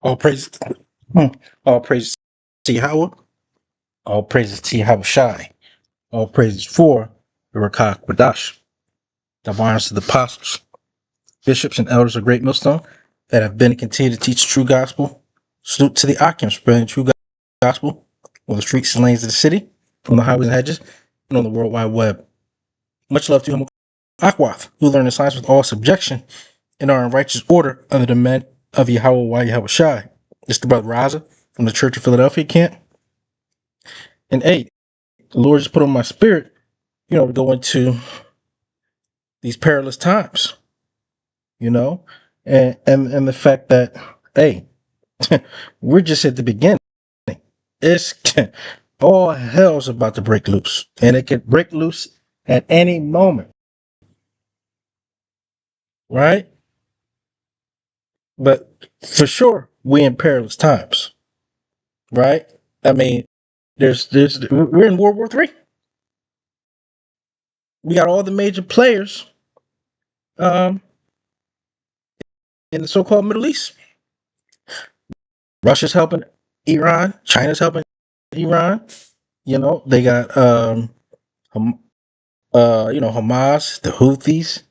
All praise, all praises to Yahweh. All praises to Yahweh Shai. All praises for the Rakak Wadash. The honors to the apostles, bishops, and elders of Great Millstone that have been and continue to teach the true gospel. Salute to the Akim spreading the true gospel on the streets and lanes of the city, on the highways and hedges, and on the World Wide Web. Much love to him, Akwath, who learned the science with all subjection and are in righteous order under the men of Yahweh Shai. It's the brother Raza from the Church of Philadelphia camp. And hey, the Lord just put on my spirit, to go into these perilous times, you know, and the fact that, hey, we're just at the beginning. It's all hell's about to break loose, and it could break loose at any moment, right? But for sure, we in perilous times, right? I mean, we're in World War III. We got all the major players um, in the so-called Middle East. Russia's helping Iran. China's helping Iran. They got Hamas, the Houthis,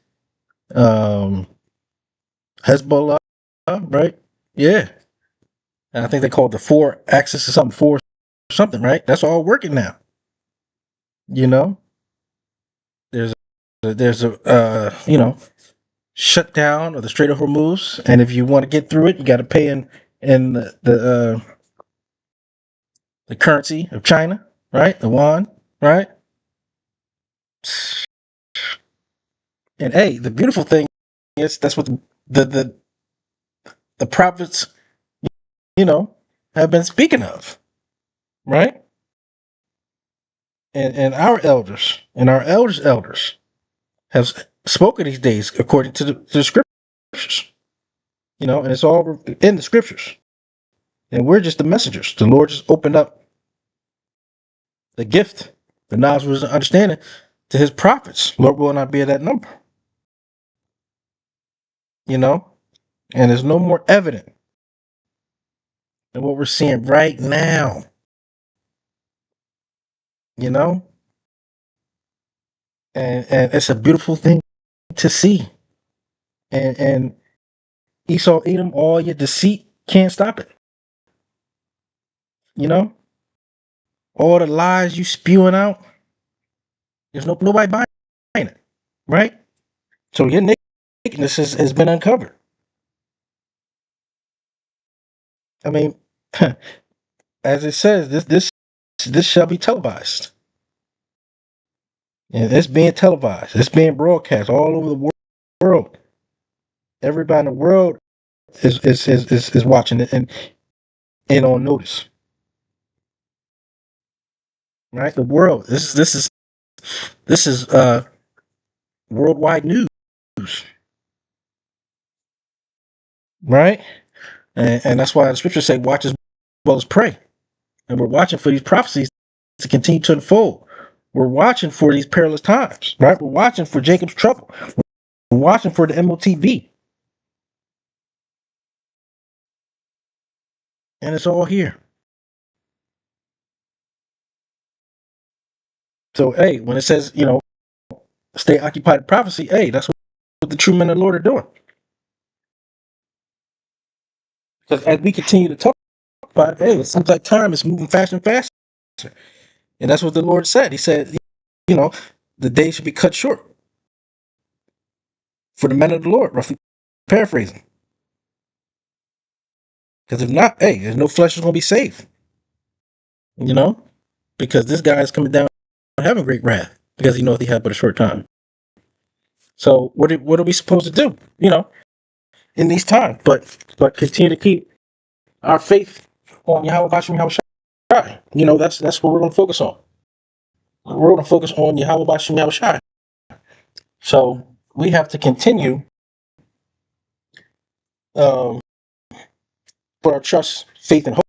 um, Hezbollah, right? Yeah, and I think they call it the four axis or something, four something, right? That's all working now. You know, there's a shutdown of the Strait of Hormuz, and if you want to get through it, you got to pay in the currency of China, right? The yuan, right? And hey, the beautiful thing is that's what the the prophets, you know, have been speaking of, right? And our elders and our elders have spoken these days according to the scriptures, and it's all in the scriptures. And we're just the messengers. The Lord just opened up the gift, the knowledge, wisdom, understanding to his prophets. Lord will not be at that number, you know, and there's no more evident than what we're seeing right now, you know, and it's a beautiful thing to see. And Esau, Edom, all your deceit can't stop it, you know, all the lies you spewing out. There's nobody buying it, right? So your nakedness has been uncovered. I mean, as it says, this shall be televised, and it's being televised. It's being broadcast all over the world. Everybody in the world is watching it and on notice, right? The world. This is worldwide news, right? And that's why the scriptures say, "Watch as well as pray." And we're watching for these prophecies to continue to unfold. We're watching for these perilous times, right? We're watching for Jacob's trouble. We're watching for the MOTB, and it's all here. So, hey, when it says, stay occupied in prophecy, hey, that's what the true men of the Lord are doing. Because as we continue to talk about it, hey, it seems like time is moving faster and faster. And that's what the Lord said. He said, you know, the day should be cut short for the men of the Lord, roughly paraphrasing. Because if not, hey, there's no flesh is going to be saved, you know, because this guy is coming down having great wrath because he knows he had but a short time. So what are we supposed to do, in these times? But continue to keep our faith on Yahweh Bashim Yahweh Shai. That's what we're going to focus on. We're going to focus on Yahweh Bashim Yahweh Shai. So we have to continue um, put our trust, faith, and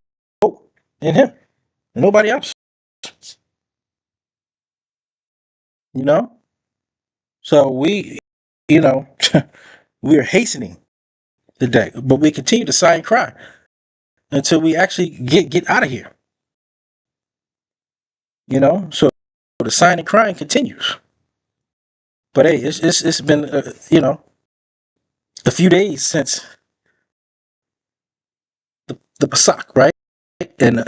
hope in Him, and nobody else. You know. So you know, we are hastening the day, but we continue to sigh and cry. until we actually get out of here. So the sign and crying continues. But hey, it's been a few days since the Pesach, right? And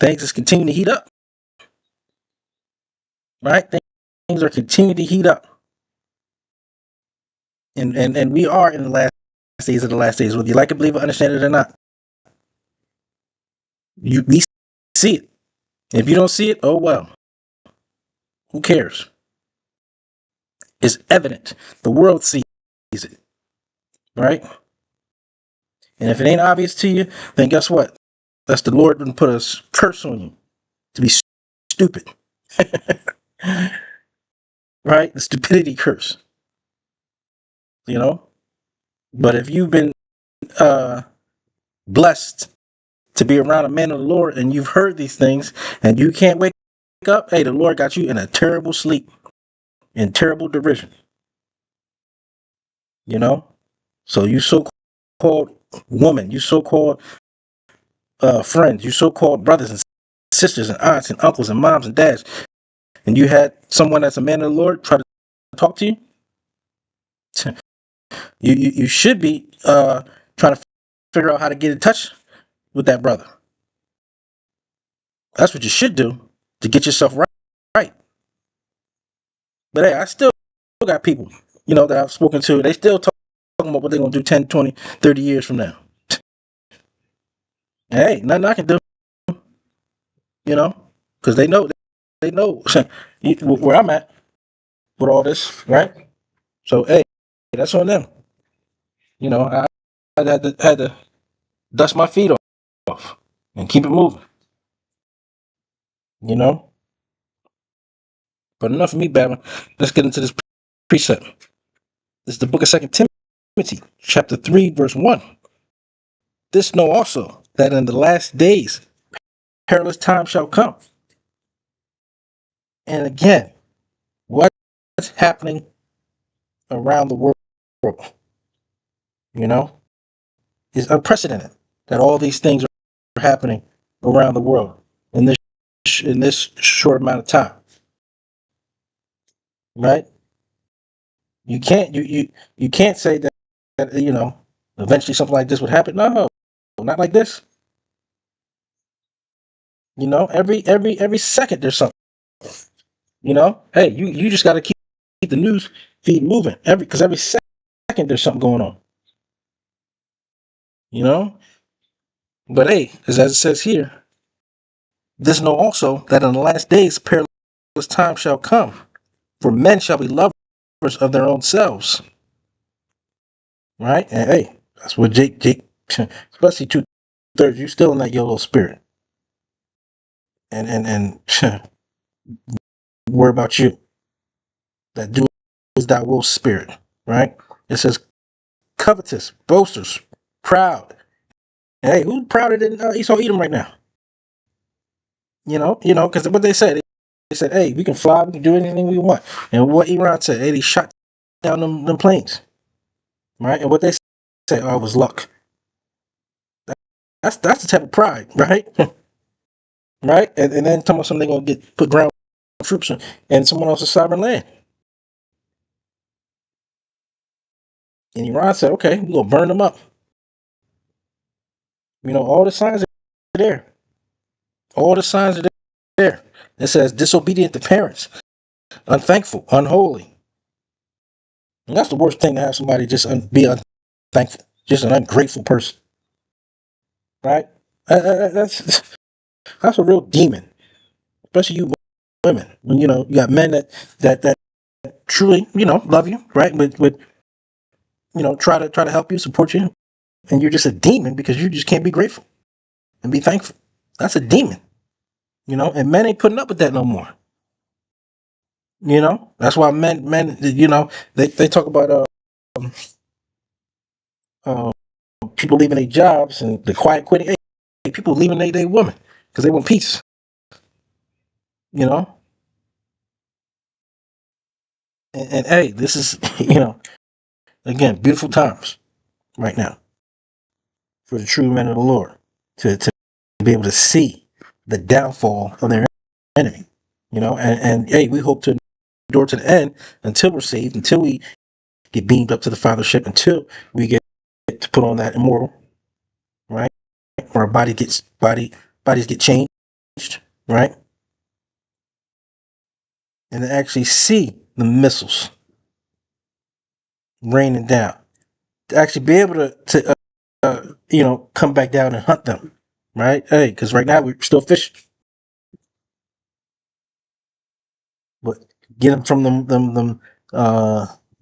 things is continuing to heat up, right? Things are continuing to heat up, and we are in the last days of the last days, whether you like it, believe it, understand it or not. We see it. If you don't see it, oh well. Who cares? It's evident. The world sees it, right? And if it ain't obvious to you, then guess what? That's the Lord didn't put a curse on you to be stupid, right? The stupidity curse, you know. But if you've been uh, blessed to be around a man of the Lord and you've heard these things and you can't wake up, hey, the Lord got you in a terrible sleep, in terrible derision, you know. So you so-called woman, you so-called friends, you so-called brothers and sisters and aunts and uncles and moms and dads, and you had someone that's a man of the Lord try to talk to you, you should be trying to figure out how to get in touch with that brother. That's what you should do to get yourself right. Right. But hey, I still got people, that I've spoken to. They still talking about what they're going to do 10, 20, 30 years from now. Hey, nothing I can do, because they know where I'm at with all this, right? So, hey, that's on them. I had to dust my feet off and keep it moving, you know? But enough of me, Batman. Let's get into this precept. This is the book of 2 Timothy, chapter 3, verse 1. This know also, that in the last days perilous times shall come. And again, what's happening around the world, you know, is unprecedented. That all these things are happening around the world in this short amount of time, right? You can't say that eventually something like this would happen. No, not like this. Every second there's something. Hey, you just got to keep the news feed moving because every second there's something going on. You know, but hey, as it says here, this know also that in the last days perilous times shall come, for men shall be lovers of their own selves. Right? And hey, that's what Jake, especially 2/3, you still in that yellow spirit. And worry about you. That do is that wolf spirit, right? It says covetous, boasters, proud. And hey, who's prouder than Esau Edom right now? Because what they said, hey, we can fly, we can do anything we want. And what Iran said, hey, they shot down them planes, right? And what they say, oh, it was luck. That's the type of pride, right? Right? And then tell me something gonna get put ground troops in someone else's sovereign land. And Iran said, okay, we're gonna burn them up. All the signs are there. All the signs are there. It says disobedient to parents, unthankful, unholy. And that's the worst thing to have somebody just be unthankful, just an ungrateful person, right? That's a real demon, especially you women. When you got men that truly love you, right? With try to help you, support you, and you're just a demon because you just can't be grateful and be thankful. That's a demon, and men ain't putting up with that no more. That's why men, they talk about um, uh, people leaving their jobs and the quiet quitting. Hey, people leaving their women because they want peace. You know, and hey, this is again beautiful times right now for the true men of the Lord. to be able to see the downfall of their enemy. And hey, we hope to endure to the end until we're saved, until we get beamed up to the fathership, until we get to put on that immortal, right? Or our bodies get changed, right? And to actually see the missiles raining down, to actually be able to come back down and hunt them, right? Hey, because right now we're still fishing, but get them from them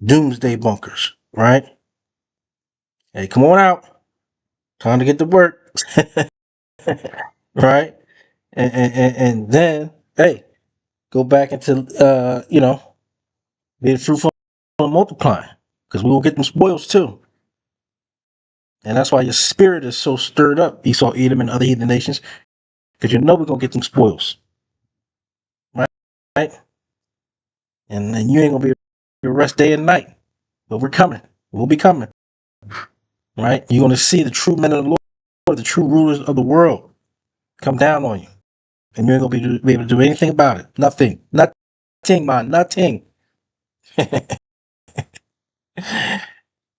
doomsday bunkers, right? Hey, come on out, time to get to work, right? And then hey, go back into being fruitful and multiplying, because we will get them spoils too. And that's why your spirit is so stirred up, Esau, Edom, and other heathen nations, because you know we're gonna get them spoils, right? Right? And you ain't gonna be able to rest day and night. But we're coming. We'll be coming, right? You're gonna see the true men of the Lord, the true rulers of the world, come down on you, and you ain't gonna be able to do anything about it. Nothing. Nothing, man. Nothing. Hey,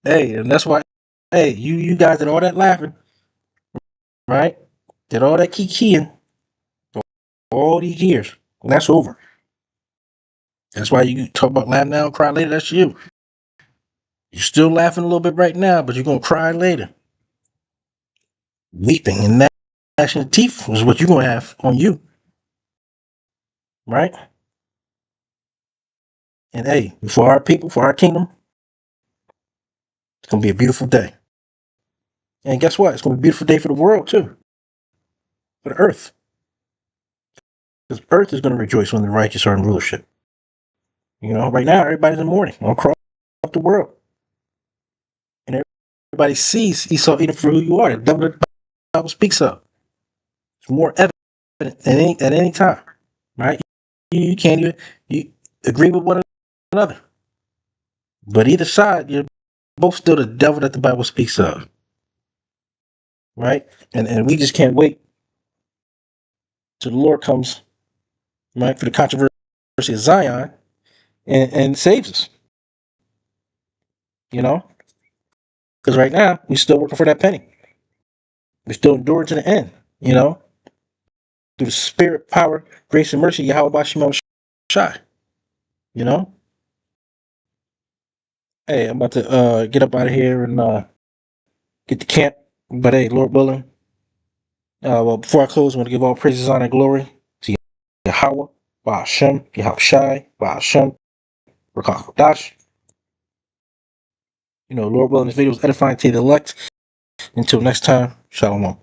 and that's why. Hey, you guys did all that laughing, right? Did all that kikiing all these years, and that's over. That's why you talk about laugh now, cry later. That's you. You're still laughing a little bit right now, but you're gonna cry later. Weeping and gnashing teeth is what you're gonna have on you, right? And hey, for our people, for our kingdom, it's gonna be a beautiful day. And guess what? It's gonna be a beautiful day for the world too, for the earth. Because earth is gonna rejoice when the righteous are in rulership. Right now everybody's in mourning all across the world. And everybody sees Esau Edom for who you are, the devil that the Bible speaks of. It's more evident at any time, right? You can't even you agree with one another. But either side, you're both still the devil that the Bible speaks of, right? And we just can't wait till the Lord comes, right, for the controversy of Zion and saves us, you know? Because right now, we're still working for that penny. We're still enduring to the end, you know? Through the spirit, power, grace, and mercy, Yahweh Bashim Shai, you know? Hey, I'm about to get up out of here and get to camp. But hey, Lord willing, well, before I close, I want to give all praises, honor, and glory to Yahweh, Ba'ashem, Yahweh Shai, Ba'ashem, Rakach Dash. Lord willing, this video was edifying to the elect. Until next time, Shalom.